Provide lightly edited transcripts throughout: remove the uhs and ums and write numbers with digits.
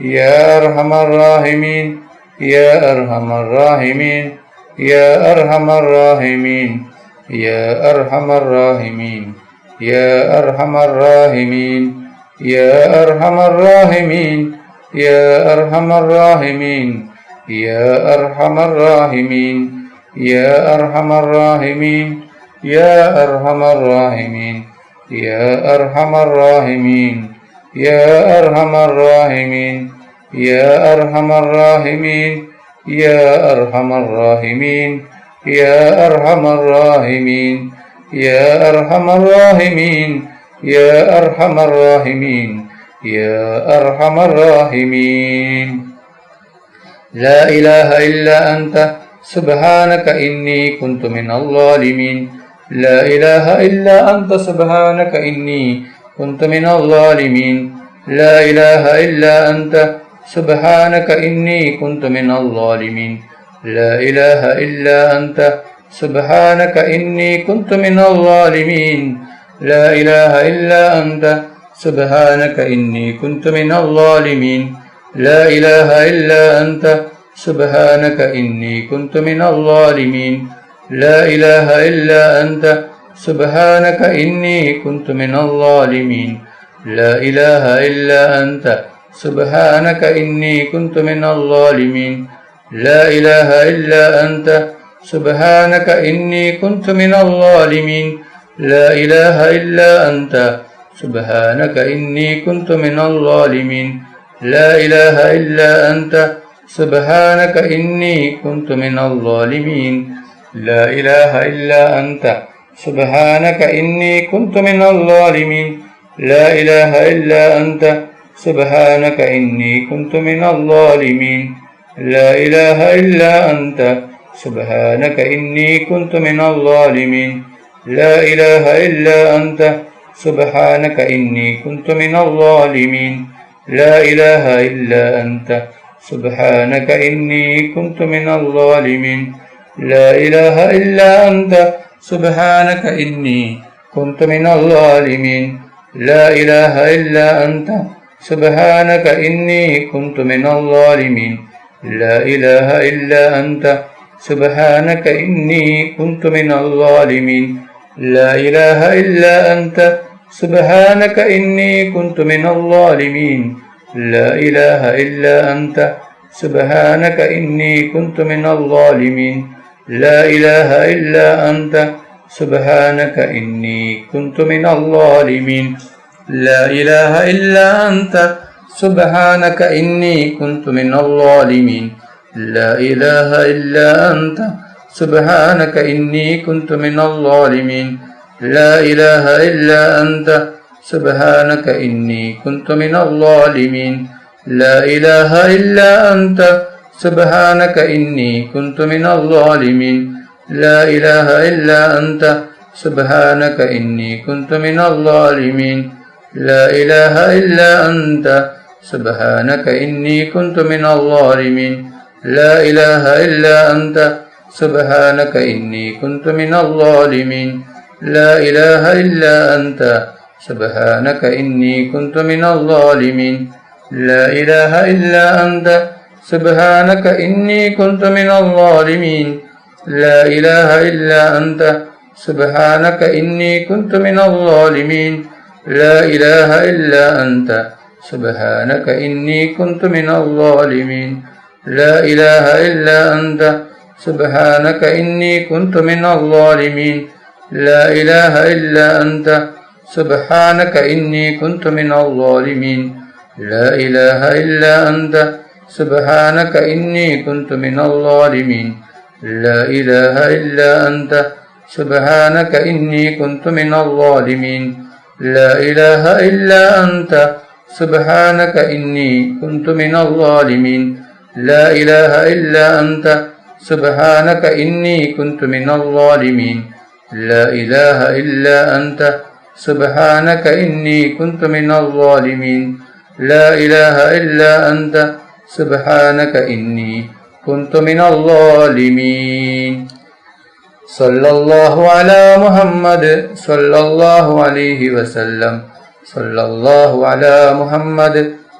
يا أرحم الراحمين يا أرحم الراحمين يا أرحم الراحمين يا أرحم الراحمين يا أرحم الراحمين يا أرحم الراحمين يا أرحم الراحمين يا أرحم الراحمين يا أرحم الراحمين يا أرحم الراحمين يا أرحم الراحمين يا أرحم الراحمين يا أرحم الراحمين يا أرحم الراحمين يا أرحم الراحمين يا أرحم الراحمين يا أرحم الراحمين يا أرحم الراحمين لا إله إلا أنت سبحانك إني كنت من الظالمين لا إله إلا أنت سبحانك إني كنت من الظالمين لا إله إلا أنت سبحانك إني كنت من الظالمين لا إله إلا أنت سبحانك إني كنت من الظالمين لا إله إلا أنت سبحانك إني كنت من الظالمين لا إله إلا أنت سبحانك إني كنت من الظالمين لا إله إلا أنت سبحانك إني كنت من الظالمين لا إله إلا أنت سبحانك إني كنت من الظالمين لا إله إلا أنت سبحانك إني كنت من الظالمين لا إله إلا أنت سبحانك إني كنت من الظالمين لا إله إلا أنت سبحانك إني كنت من الظالمين لا إله إلا أنت سبحانك إني كنت من الظالمين لا إله إلا أنت سبحانك إني كنت من الظالمين لا إله إلا أنت سبحانك إني كنت من الظالمين لا إله إلا أنت سبحانك إني كنت من الظالمين لا إله إلا أنت سبحانك إني كنت من الظالمين لا إله إلا أنت سبحانك إني كنت من الظالمين لا إله إلا أنت سبحانك إني كنت من الظالمين لا إله إلا أنت سبحانك إني كنت من الظالمين لا إله إلا أنت سبحانك إني كنت من الظالمين لا إله إلا أنت سبحانك إني كنت من الظالمين لا إله إلا أنت سبحانك إني كنت من الظالمين لا إله إلا أنت سبحانك إني كنت من الظالمين لا إله إلا أنت سبحانك إني كنت من الظالمين لا إله إلا أنت سبحانك إني كنت من الظالمين لا إله إلا أنت سبحانك إني كنت من الظالمين لا إله إلا أنت سبحانك إني كنت من الظالمين لا إله إلا أنت سبحانك إني كنت من الظالمين لا إله إلا أنت سبحانك إني كنت من الظالمين لا إله إلا أنت سبحانك إني كنت من الظالمين لا إله إلا أنت سبحانك إني كنت من الظالمين لا إله إلا أنت سبحانك إني كنت من الظالمين لا إله إلا أنت سبحانك إني كنت من الظالمين لا إله إلا أنت سبحانك إني كنت من الظالمين لا إله إلا أنت سبحانك إني كنت من الظالمين لا إله إلا أنت سبحانك إني كنت من الظالمين لا إله إلا أنت سبحانك إني كنت من الظالمين لا إله إلا أنت سبحانك إني كنت من الظالمين لا إله إلا أنت سبحانك إني كنت من الظالمين لا إله إلا أنت سبحانك إني كنت من الظالمين لا إله إلا أنت سبحانك إني كنت من الظالمين صلى الله على محمد صلى الله عليه وسلم صلى الله على محمد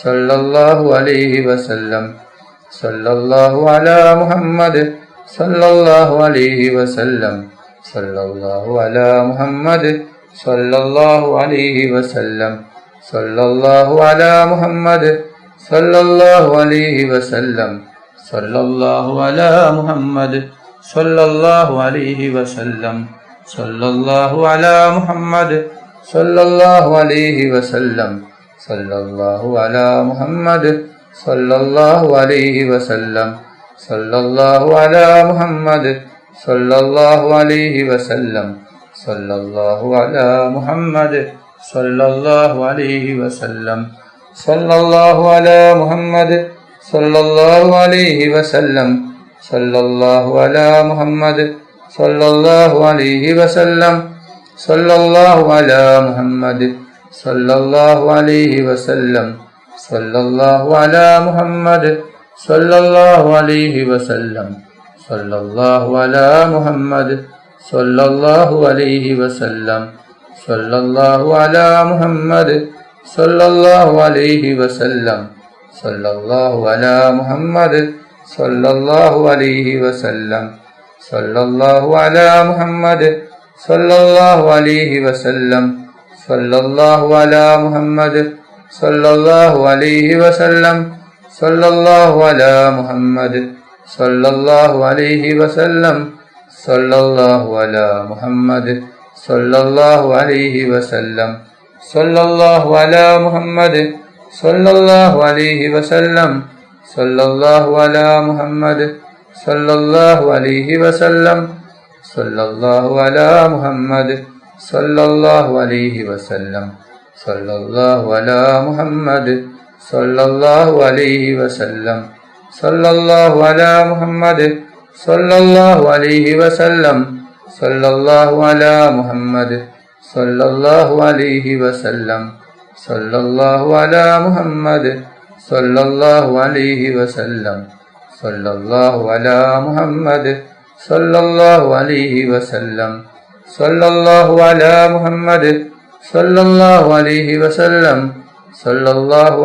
സല്ലല്ലാഹു അലൈഹി വസല്ലം. സല്ലല്ലാഹു അലാ മുഹമ്മദ് സല്ലല്ലാഹു അലൈഹി വസല്ലം. സല്ലല്ലാഹു അലാ മുഹമ്മദ് സല്ലല്ലാഹു അലൈഹി വസല്ലം. സല്ലല്ലാഹു അലാ മുഹമ്മദ് സല്ലല്ലാഹു അലൈഹി വസല്ലം. സല്ലല്ലാഹു അലാ മുഹമ്മദ് സല്ലല്ലാഹു അലൈഹി വസല്ലം. സല്ലല്ലാഹു അലാ മുഹമ്മദ് സല്ലല്ലാഹു അലൈഹി വസല്ലം. സല്ലല്ലാഹു അലാ മുഹമ്മദ് സല്ലല്ലാഹു അലൈഹി വസല്ലം. സല്ലല്ലാഹു അലാ മുഹമ്മദ് സല്ലല്ലാഹു അലൈഹി വസല്ലം. സല്ലല്ലാഹു അലാ മുഹമ്മദ് സല്ലല്ലാഹു അലൈഹി വസല്ലം. സല്ലല്ലാഹു അലാ മുഹമ്മദ് സല്ലല്ലാഹു അലൈഹി വസല്ലം. സല്ലല്ലാഹു അലാ മുഹമ്മദ് സല്ലല്ലാഹു അലൈഹി വസല്ലം. സല്ലല്ലാഹു അലാ മുഹമ്മദ് സല്ലല്ലാഹു അലൈഹി വസല്ലം. സല്ലല്ലാഹു അലാ മുഹമ്മദ് സല്ലല്ലാഹു അലൈഹി വസല്ലം. സല്ലല്ലാഹു അലാ മുഹമ്മദ് സല്ലല്ലാഹു അലൈഹി വസല്ലം. സല്ലല്ലാഹു അലാ മുഹമ്മദ് സല്ലല്ലാഹു അലൈഹി വസല്ലം. സല്ലല്ലാഹു അലാ മുഹമ്മദ് സല്ലല്ലാഹു അലൈഹി വസല്ലം. സല്ലല്ലാഹു അലാ മുഹമ്മദ് സല്ലല്ലാഹു അലൈഹി വസല്ലം. സല്ലല്ലാഹു അലാ മുഹമ്മദ് സല്ലല്ലാഹു അലൈഹി വസല്ലം. സല്ലല്ലാഹു അലാ മുഹമ്മദ് സല്ലല്ലാഹു അലൈഹി വസല്ലം. സല്ലല്ലാഹു അലാ മുഹമ്മദ് സല്ലല്ലാഹു അലൈഹി വസല്ലം. സല്ലല്ലാഹു അലാ മുഹമ്മദ് സല്ലല്ലാഹു അലൈഹി വസല്ലം. സല്ലല്ലാഹു അലാ മുഹമ്മദ് സല്ലല്ലാഹു അലൈഹി വസല്ലം. സല്ലല്ലാഹു അലാ മുഹമ്മദ് സല്ലല്ലാഹു അലൈഹി വസല്ലം. സല്ലല്ലാഹു അലാ മുഹമ്മദ് സല്ലല്ലാഹു അലൈഹി വസല്ലം. സല്ലല്ലാഹു അലാ മുഹമ്മദ് സല്ലല്ലാഹു അലൈഹി വസല്ലം. സല്ലല്ലാഹു അലാ മുഹമ്മദ് സല്ലല്ലാഹു അലൈഹി വസല്ലം. സല്ലല്ലാഹു അലാ മുഹമ്മദ് സല്ലല്ലാഹു അലൈഹി വസല്ലം. സല്ലല്ലാഹു അലാ മുഹമ്മദ് സല്ലല്ലാഹു അലൈഹി വസല്ലം. സല്ലല്ലാഹു അലാ മുഹമ്മദ് സല്ലല്ലാഹു അലൈഹി വസല്ലം. സല്ലല്ലാഹു അലാ മുഹമ്മദ്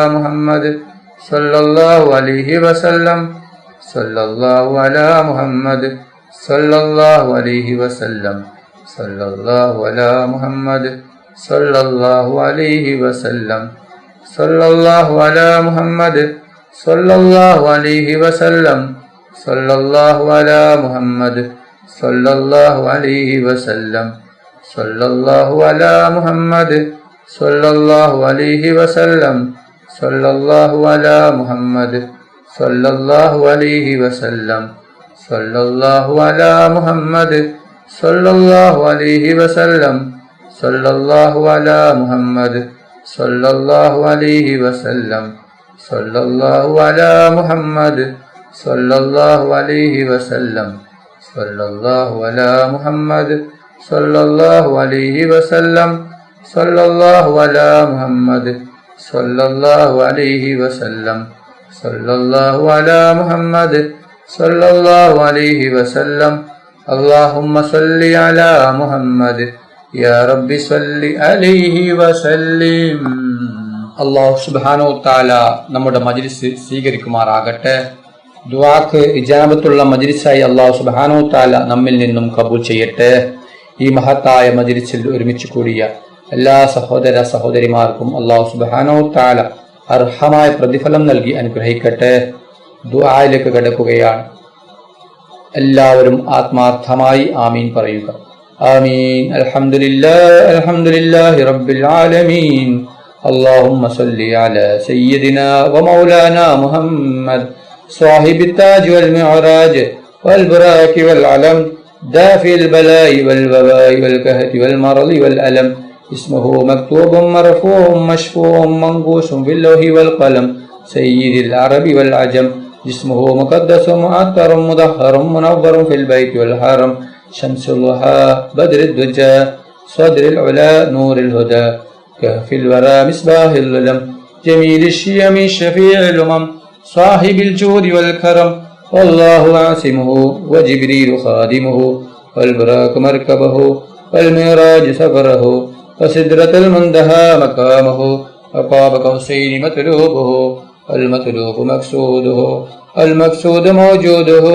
സല്ലല്ലാഹു അലൈഹി വസല്ലം. സല്ലല്ലാഹു അലാ മുഹമ്മദ് സല്ലല്ലാഹു അലൈഹി വസല്ലം. സല്ലല്ലാഹു അലാ മുഹമ്മദ് സല്ലല്ലാഹു അലൈഹി വസല്ലം. സല്ലല്ലാഹു അലാ മുഹമ്മദ് സല്ലല്ലാഹു അലൈഹി വസല്ലം. സല്ലല്ലാഹു അലാ മുഹമ്മദ് സല്ലല്ലാഹു അലൈഹി വസല്ലം. സല്ലല്ലാഹു അലാ മുഹമ്മദ് സല്ലല്ലാഹു അലൈഹി വസല്ലം. സല്ലല്ലാഹു അലാ മുഹമ്മദ് സല്ലല്ലാഹു അലൈഹി വസല്ലം. സല്ലല്ലാഹു അലാ മുഹമ്മദ് സല്ലല്ലാഹു അലൈഹി വസല്ലം. സല്ലല്ലാഹു അലാ മുഹമ്മദ് സല്ലല്ലാഹു അലൈഹി വസല്ലം. സല്ലല്ലാഹു അലാ മുഹമ്മദ് സല്ലല്ലാഹു അലൈഹി വസല്ലം. സല്ലല്ലാഹു അലാ മുഹമ്മദ് സല്ലല്ലാഹു അലൈഹി വസല്ലം. സല്ലല്ലാഹു അലാ മുഹമ്മദ് സല്ലല്ലാഹു അലൈഹി വസല്ലം. സല്ലല്ലാഹു അലാ മുഹമ്മദ് സല്ലല്ലാഹു അലൈഹി വസല്ലം. അല്ലാഹുമ്മ സ്വല്ലി അലാ മുഹമ്മദ് യാ റബ്ബി സ്വല്ലി അലൈഹി വസല്ലിം. അല്ലാഹു സുബ്ഹാനഹു തആല നമ്മുടെ മജ്ലിസ് സ്വീകരിക്കുമാറാകട്ടെ. ദുആക്ക് ഇജാബത്തുള്ള മജ്ലിസായി അല്ലാഹു സുബ്ഹാനഹു തആല നമ്മിൽ നിന്നും കബൂൽ ചെയ്യട്ടെ. ഈ മഹത്തായ മജ്ലിസിൽ ഒരുമിച്ച് കൂടിയ എല്ലാ സഹോദര സഹോദരിമാർക്കും അല്ലാഹു സുബ്ഹാനഹു തആല അർഹമായ പ്രതിഫലം നൽകി അനുഗ്രഹിക്കട്ടെ. ദുആയിലേക്ക് കടക്കുകയാണ്. എല്ലാവരും ആത്മാർത്ഥമായി ആമീൻ പറയുക. ആമീൻ. അൽഹംദുലില്ലാഹി റബ്ബിൽ ആലമീൻ. اللهم صل على سيدنا ومولانا محمد صاحب التاج والمعراج والبراك والعلم دافع البلاء والوباء والكهف والمرض والألم. اسمه مكتوب مرفوع مشفوع منقوش في اللوح والقلم. سيد العرب والعجم. جسمه مقدس معطر مدهر منور في البيت والحرم. شمس الضحى بدر الدجى صدر العلا نور الهدى. كهف الورى مصباح الظلم. جميل الشيم شفيع الأمم. صاحب الجود والكرم. والله عاصمه وجبريل خادمه. والبراك مركبه والمعراج سفره. وسدرة المنتهى مقامه. وقاب قوسين مطلوبه والمطلوب مقصوده والمقصود موجوده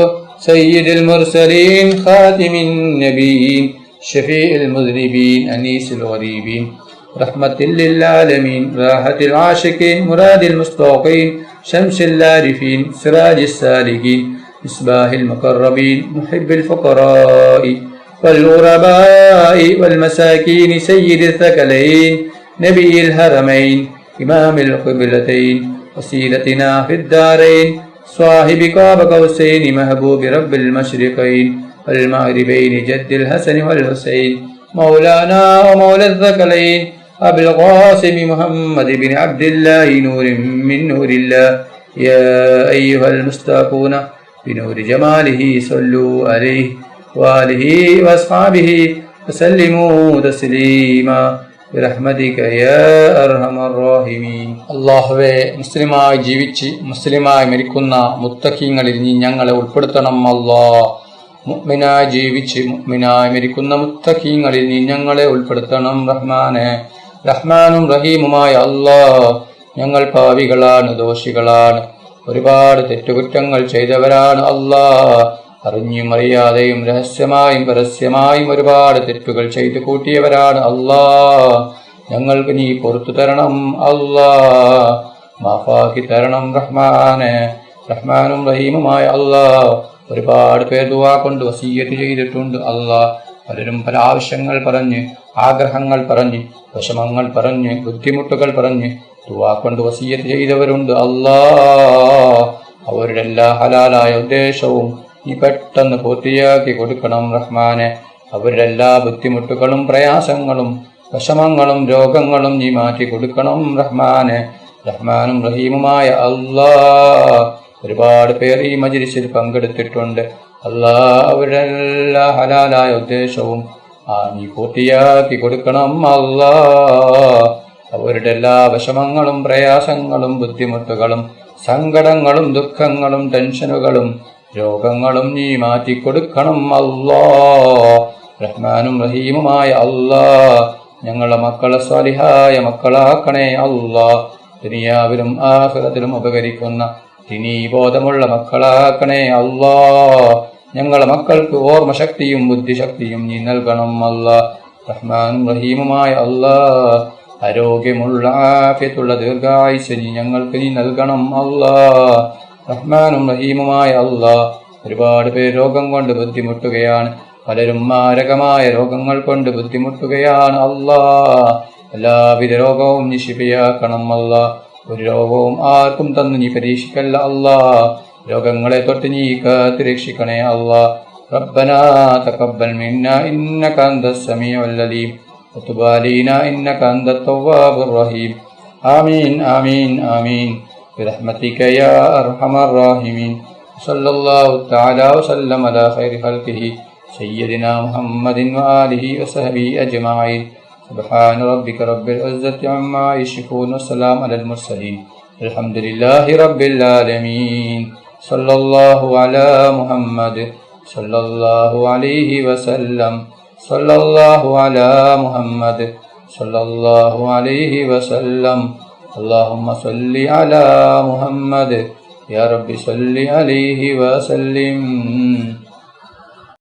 سيد المرسلين خاتم النبيين شفيع المذنبين أنيس الغريبين رحمة للعالمين راحة العاشقين مراد المستوقين شمس العارفين سراج السالكين مصباح المقربين محب الفقراء والغرباء والمساكين سيد الثقلين نبي الحرمين إمام القبلتين وسيلتنا في الدارين صاحب قاب قوسين محبوب رب المشرقين والمغربين جد الحسن والحسين مولانا ومولى الثقلين أبي القاسم محمد بن عبد الله نور من نور الله يا أيها المستاقون بنور جماله صلوا عليه وآله وأصحابه وسلموا تسليما برحمتك يا أرحم الراحمين. അല്ലാഹുവേ, മുസ്ലിമായി ജീവിച്ച് മുസ്ലിമായി മരിക്കുന്ന മുത്തഖീങ്ങളിൽ നീ ഞങ്ങളെ ഉൾപ്പെടുത്തണം. അല്ലാഹ്, മുഅ്മിനായി ജീവിച്ച് മുഅ്മിനായി മരിക്കുന്ന മുത്തഖീങ്ങളിൽ നീ ഞങ്ങളെ ഉൾപ്പെടുത്തണം. റഹ്മാനെ, റഹ്മാനും റഹീമുമായ അല്ലാഹ്, ഞങ്ങൾ പാപികളാണ്, ദോഷികളാണ്, ഒരുപാട് തെറ്റുകുറ്റങ്ങൾ ചെയ്തവരാണ്. അല്ലാഹ്, അറിഞ്ഞും അറിയാതെയും രഹസ്യമായും പരസ്യമായും ഒരുപാട് തെറ്റുകൾ ചെയ്തു കൂട്ടിയവരാണ്. അല്ലാഹ്, ഞങ്ങൾക്ക് നീ പുറത്തു തരണം. അല്ലാഹ്, മാഫാക്കി തരണം. റഹ്മാനെ, റഹ്മാനും റഹീമുമായ അല്ലാഹ്, ഒരുപാട് പേർ ദുആ കൊണ്ട് വസിയ്യത്ത് ചെയ്തിട്ടുണ്ട്. അല്ലാഹ്, പലരും പല ആവശ്യങ്ങൾ പറഞ്ഞ്, ആഗ്രഹങ്ങൾ പറഞ്ഞ്, വിഷമങ്ങൾ പറഞ്ഞ്, ബുദ്ധിമുട്ടുകൾ പറഞ്ഞ് ദുആ കൊണ്ട് വസിയ്യത്ത് ചെയ്തവരുണ്ട്. അല്ലാഹ്, അവരുടെ എല്ലാ ഹലാലായ ഉദ്ദേശവും നീ പെട്ടെന്ന് പൂർത്തിയാക്കി കൊടുക്കണം. റഹ്മാനെ, അവരുടെ എല്ലാ ബുദ്ധിമുട്ടുകളും പ്രയാസങ്ങളും വിഷമങ്ങളും രോഗങ്ങളും നീ മാറ്റി കൊടുക്കണം. റഹ്മാനെ, റഹ്മാനും റഹീമുമായ അല്ലാഹ്, ഒരുപാട് പേർ ഈ മജ്‌ലിസിൽ പങ്കെടുത്തിട്ടുണ്ട്. അല്ലാഹ്, അവരുടെ എല്ലാ ഹലാലായ ഉദ്ദേശവും നീ പൂർത്തിയാക്കി കൊടുക്കണം. അല്ലാഹ്, അവരുടെ എല്ലാ വിഷമങ്ങളും പ്രയാസങ്ങളും ബുദ്ധിമുട്ടുകളും സങ്കടങ്ങളും ദുഃഖങ്ങളും ടെൻഷനുകളും രോഗങ്ങളും നീ മാറ്റിക്കൊടുക്കണം. അല്ലാഹ്, റഹ്മാനും റഹീമുമായ അല്ലാഹ്, ഞങ്ങളെ മക്കളെ സ്വാലിഹായ മക്കളാക്കണേ. അല്ലാഹ്, ദുനിയാവിലും ആഖിറത്തിലും ഉപകരിക്കുന്ന ദിനീബോധമുള്ള മക്കളാക്കണേ. അല്ലാഹ്, ഞങ്ങളെ മക്കൾക്ക് ഓർമ്മശക്തിയും ബുദ്ധിശക്തിയും നീ നൽകണം. അല്ലാഹ്, റഹ്മാനും റഹീമുമായ അല്ലാഹ്, ആരോഗ്യമുള്ള ആഫിയത്തുള്ള ദീർഘായുസ്സ് നീ ഞങ്ങൾക്ക് നീ നൽകണം. അല്ലാഹ്, റഹ്മാനും റഹീമുമായ അല്ലാഹ്, ഒരുപാട് പേർ രോഗം കൊണ്ട് ബുദ്ധിമുട്ടുകയാണ്. പലരും മാരകമായ രോഗങ്ങൾ കൊണ്ട് ബുദ്ധിമുട്ടുകയാണ്. അല്ലാഹ്, എല്ലാവിധ രോഗവും നീ ശിഫയാക്കണം. അല്ലാഹ്, ഒരു രോഗവും ആർക്കും തന്നു നീ പരീക്ഷിക്കല്ല. അല്ലാഹ്, രോഗങ്ങളെ തൊട്ട് നീ കാത്ത് രക്ഷിക്കണേ. അല്ലാഹ്, റബ്ബനാ തഖബ്ബൽ മിന്നാ ഇന്നക അന്തസ് സമീഉൽ അലീം വതുബ് അലൈനാ ഇന്നക അന്തത് തവ്വാബുർ റഹീം. ആമീൻ ആമീൻ ആമീൻ برحمتك يا أرحم الراحمين. صلى الله تعالى وسلم على خير خلقه سيدنا محمد وآله وصحبه أجمعين. سبحان ربك رب العزة عما يصفون وسلام على المرسلين الحمد لله رب العالمين. صلى الله على محمد صلى الله عليه وسلم. صلى الله على محمد صلى الله عليه وسلم. اللهم صل على محمد يا رب صل عليه وسلم.